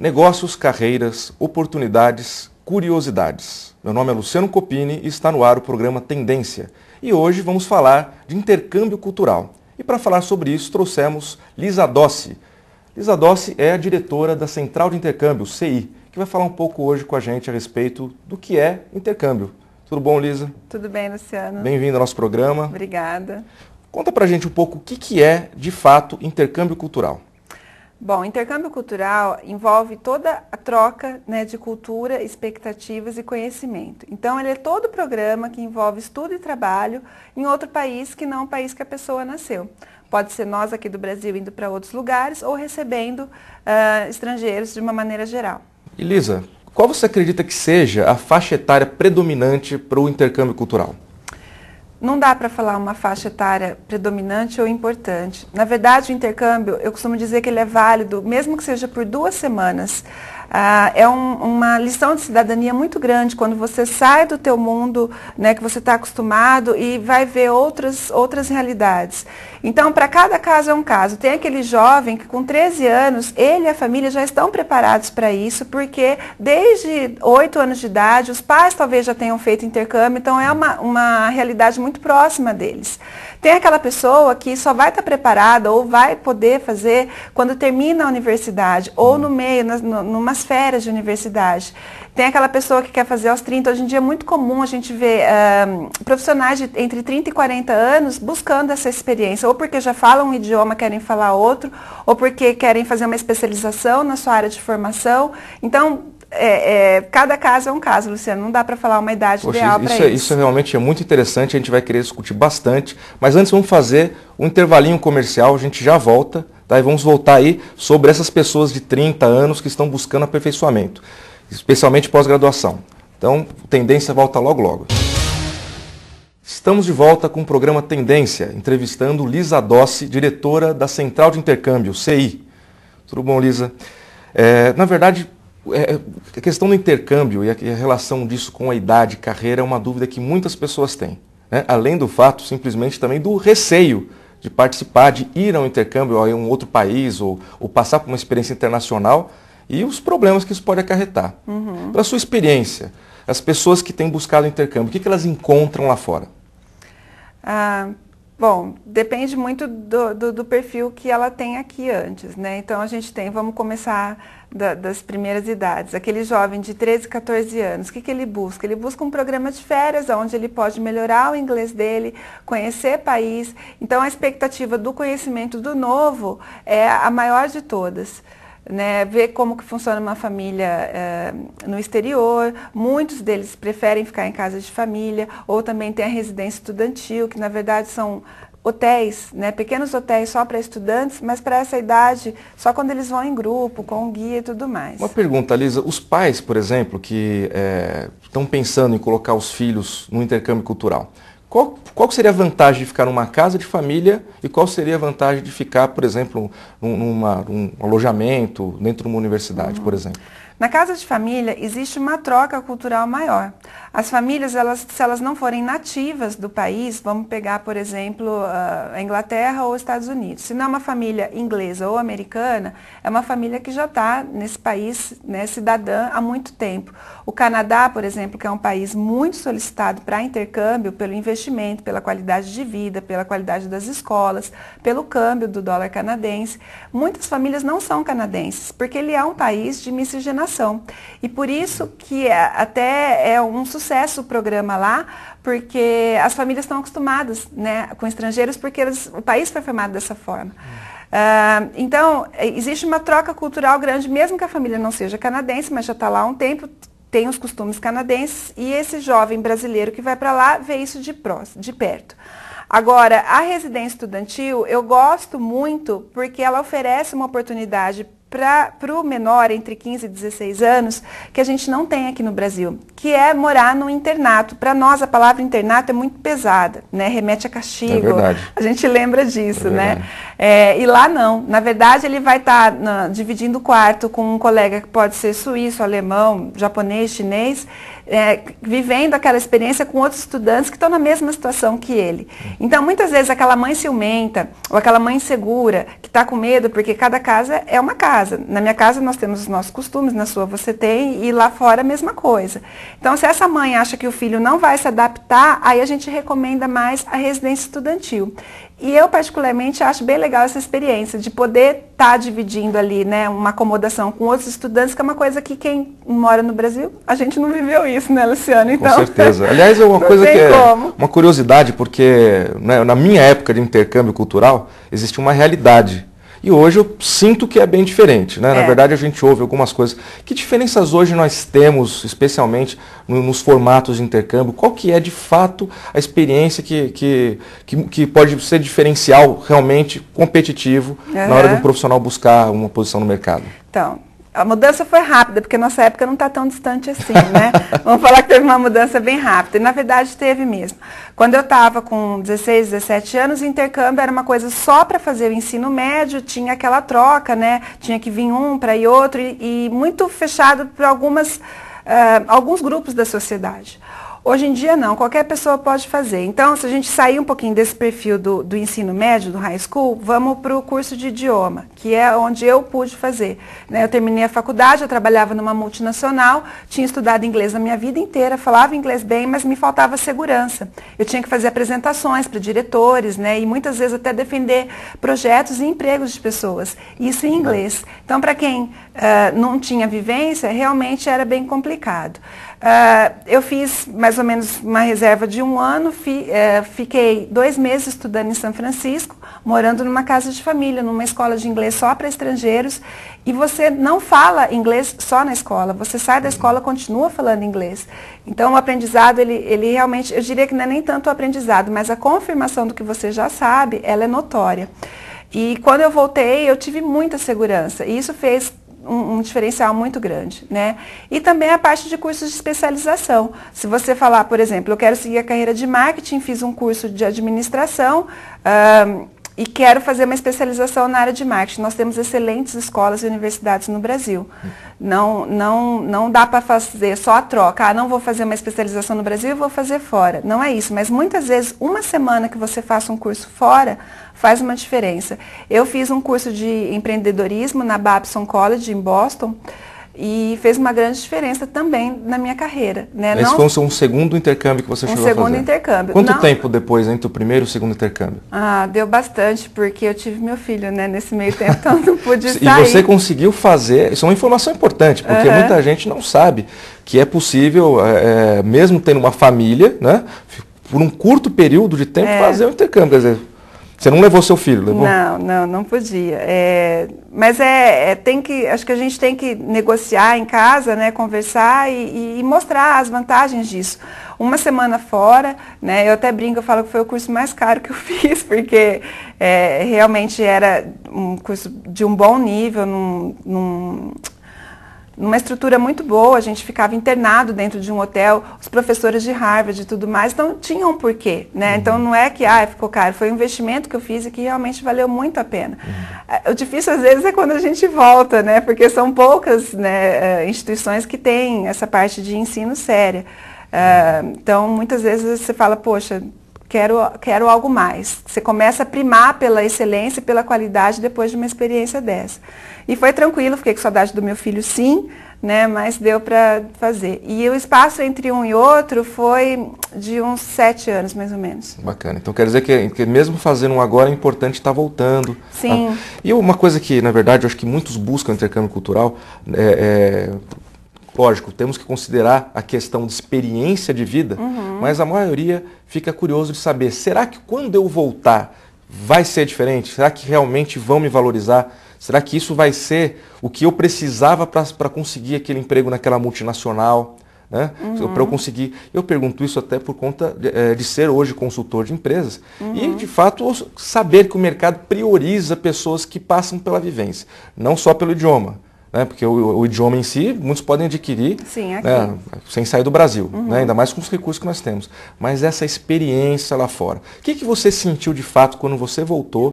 Negócios, carreiras, oportunidades, curiosidades. Meu nome é Luciano Copini e está no ar o programa Tendência. E hoje vamos falar de intercâmbio cultural. E para falar sobre isso trouxemos Lisa Dossi. Lisa Dossi é a diretora da Central de Intercâmbio, CI, que vai falar um pouco hoje com a gente a respeito do que é intercâmbio. Tudo bom, Lisa? Tudo bem, Luciano. Bem-vindo ao nosso programa. Obrigada. Conta pra gente um pouco o que é, de fato, intercâmbio cultural. Bom, intercâmbio cultural envolve toda a troca, né, de cultura, expectativas e conhecimento. Então, ele é todo programa que envolve estudo e trabalho em outro país que não o país que a pessoa nasceu. Pode ser nós aqui do Brasil indo para outros lugares ou recebendo estrangeiros de uma maneira geral. E Lisa, qual você acredita que seja a faixa etária predominante para o intercâmbio cultural? Não dá para falar uma faixa etária predominante ou importante. Na verdade, o intercâmbio, eu costumo dizer que ele é válido, mesmo que seja por 2 semanas. É uma lição de cidadania muito grande quando você sai do teu mundo, né, que você está acostumado e vai ver outras realidades. Então, para cada caso é um caso. Tem aquele jovem que com 13 anos, ele e a família já estão preparados para isso, porque desde 8 anos de idade, os pais talvez já tenham feito intercâmbio, então é uma realidade muito próxima deles. Tem aquela pessoa que só vai estar preparada ou vai poder fazer quando termina a universidade ou no meio, numas férias de universidade. Tem aquela pessoa que quer fazer aos 30. Hoje em dia é muito comum a gente ver profissionais de entre 30 e 40 anos buscando essa experiência, ou porque já falam um idioma, querem falar outro, ou porque querem fazer uma especialização na sua área de formação. Então, cada caso é um caso, Luciano, não dá para falar uma idade ideal para isso. Isso realmente é muito interessante, a gente vai querer discutir bastante, mas antes vamos fazer um intervalinho comercial, a gente já volta, tá? E vamos voltar aí sobre essas pessoas de 30 anos que estão buscando aperfeiçoamento, especialmente pós-graduação. Então, Tendência volta logo logo. Estamos de volta com o programa Tendência, entrevistando Lisa Dossi, diretora da Central de Intercâmbio, CI. Tudo bom, Lisa? Na verdade, a questão do intercâmbio e a relação disso com a idade e carreira é uma dúvida que muitas pessoas têm, né? Além do fato, simplesmente, também do receio de participar, de ir a um intercâmbio a um outro país ou passar por uma experiência internacional e os problemas que isso pode acarretar. Pela sua experiência, as pessoas que têm buscado intercâmbio, o que elas encontram lá fora? Bom, depende muito do perfil que ela tem aqui antes, né? Então, a gente tem, vamos começar das primeiras idades. Aquele jovem de 13, 14 anos, o que ele busca? Ele busca um programa de férias, onde ele pode melhorar o inglês dele, conhecer país. Então, a expectativa do conhecimento do novo é a maior de todas. Né, ver como que funciona uma família no exterior. Muitos deles preferem ficar em casa de família, ou também tem a residência estudantil, que na verdade são hotéis, né, pequenos hotéis só para estudantes, mas para essa idade, só quando eles vão em grupo, com guia e tudo mais. Uma pergunta, Lisa, os pais, por exemplo, que estão pensando em colocar os filhos no intercâmbio cultural, qual seria a vantagem de ficar numa casa de família e qual seria a vantagem de ficar, por exemplo, num alojamento dentro de uma universidade, por exemplo? Na casa de família existe uma troca cultural maior. As famílias, se elas não forem nativas do país, vamos pegar, por exemplo, a Inglaterra ou os Estados Unidos. Se não é uma família inglesa ou americana, é uma família que já está nesse país, né, cidadã há muito tempo. O Canadá, por exemplo, que é um país muito solicitado para intercâmbio pelo investimento, pela qualidade de vida, pela qualidade das escolas, pelo câmbio do dólar canadense. Muitas famílias não são canadenses, porque ele é um país de miscigenação. E por isso que até é um sucesso o programa lá, porque as famílias estão acostumadas, né, com estrangeiros, porque o país foi formado dessa forma. Então, existe uma troca cultural grande, mesmo que a família não seja canadense, mas já está lá há um tempo, tem os costumes canadenses, e esse jovem brasileiro que vai para lá vê isso de perto. Agora, a residência estudantil, eu gosto muito porque ela oferece uma oportunidade para o menor entre 15 e 16 anos, que a gente não tem aqui no Brasil, que é morar no internato. Para nós, a palavra internato é muito pesada, né? Remete a castigo. É verdade. A gente lembra disso, né? E lá não. Na verdade, ele vai estar dividindo o quarto com um colega que pode ser suíço, alemão, japonês, chinês, vivendo aquela experiência com outros estudantes que estão na mesma situação que ele. Então, muitas vezes, aquela mãe ciumenta ou aquela mãe insegura que está com medo, porque cada casa é uma casa. Na minha casa nós temos os nossos costumes, na sua você tem, e lá fora a mesma coisa. Então, se essa mãe acha que o filho não vai se adaptar, aí a gente recomenda mais a residência estudantil. E eu, particularmente, acho bem legal essa experiência de poder estar dividindo ali, né, uma acomodação com outros estudantes, que é uma coisa que quem mora no Brasil, a gente não viveu isso, né, Luciano? Então, com certeza. Aliás, é uma coisa que é uma curiosidade, porque né, na minha época de intercâmbio cultural, existia uma realidade. E hoje eu sinto que é bem diferente, né? Na verdade, a gente ouve algumas coisas. Que diferenças hoje nós temos, especialmente nos formatos de intercâmbio? Qual que é, de fato, a experiência que pode ser diferencial, realmente competitivo, na hora de um profissional buscar uma posição no mercado? Então, a mudança foi rápida, porque nossa época não está tão distante assim, né? Vamos falar que teve uma mudança bem rápida, e na verdade teve mesmo. Quando eu estava com 16, 17 anos, o intercâmbio era uma coisa só para fazer o ensino médio, tinha aquela troca, né? Tinha que vir um para ir outro, e muito fechado para alguns grupos da sociedade. Hoje em dia não, qualquer pessoa pode fazer. Então, se a gente sair um pouquinho desse perfil do ensino médio, do high school, vamos para o curso de idioma, que é onde eu pude fazer. Eu terminei a faculdade, eu trabalhava numa multinacional, tinha estudado inglês a minha vida inteira, falava inglês bem, mas me faltava segurança. Eu tinha que fazer apresentações para diretores, né, e muitas vezes até defender projetos e empregos de pessoas. Isso em inglês. Então, para quem não tinha vivência, realmente era bem complicado. Eu fiz mais ou menos uma reserva de 1 ano, fiquei 2 meses estudando em São Francisco, morando numa casa de família, numa escola de inglês só para estrangeiros, e você não fala inglês só na escola, você sai da escola e continua falando inglês. Então o aprendizado, ele realmente, eu diria que não é nem tanto o aprendizado, mas a confirmação do que você já sabe, ela é notória. E quando eu voltei, eu tive muita segurança, e isso fez um diferencial muito grande, né? E também a parte de cursos de especialização. Se você falar, por exemplo, eu quero seguir a carreira de marketing, fiz um curso de administração e quero fazer uma especialização na área de marketing. Nós temos excelentes escolas e universidades no Brasil. Não dá para fazer só a troca. Não vou fazer uma especialização no Brasil e vou fazer fora. Não é isso. Mas muitas vezes, uma semana que você faça um curso fora, faz uma diferença. Eu fiz um curso de empreendedorismo na Babson College, em Boston, e fez uma grande diferença também na minha carreira. Né? Esse foi um segundo intercâmbio que você chegou a fazer? Um segundo intercâmbio. Quanto tempo depois entre o primeiro e o segundo intercâmbio? Deu bastante, porque eu tive meu filho, né, nesse meio tempo, então não pude sair. E você conseguiu fazer, isso é uma informação importante, porque muita gente não sabe que é possível, mesmo tendo uma família, né, por um curto período de tempo, fazer o intercâmbio. Quer dizer, você não levou seu filho, levou? Não podia. Mas acho que a gente tem que negociar em casa, né, conversar e mostrar as vantagens disso. Uma semana fora, né, eu até brinco, eu falo que foi o curso mais caro que eu fiz, porque realmente era um curso de um bom nível, numa estrutura muito boa, a gente ficava internado dentro de um hotel, os professores de Harvard e tudo mais, então tinha um porquê, né? Então não é que ficou caro, foi um investimento que eu fiz e que realmente valeu muito a pena. O difícil às vezes é quando a gente volta, né? Porque são poucas, né, instituições que têm essa parte de ensino séria. Então muitas vezes você fala, poxa, quero algo mais. Você começa a primar pela excelência e pela qualidade depois de uma experiência dessa. E foi tranquilo, fiquei com saudade do meu filho, sim, né, mas deu para fazer. E o espaço entre um e outro foi de uns 7 anos, mais ou menos. Bacana. Então quer dizer que mesmo fazendo um agora é importante estar voltando. Sim. E uma coisa que, na verdade, eu acho que muitos buscam intercâmbio cultural lógico, temos que considerar a questão de experiência de vida, mas a maioria fica curioso de saber, será que quando eu voltar vai ser diferente? Será que realmente vão me valorizar? Será que isso vai ser o que eu precisava para conseguir aquele emprego naquela multinacional? Né? Para eu conseguir. Eu pergunto isso até por conta de ser hoje consultor de empresas e, de fato, saber que o mercado prioriza pessoas que passam pela vivência, não só pelo idioma. Né, porque o idioma em si, muitos podem adquirir. Sim, aqui. Né, sem sair do Brasil, né, ainda mais com os recursos que nós temos. Mas essa experiência lá fora. O que você sentiu de fato quando você voltou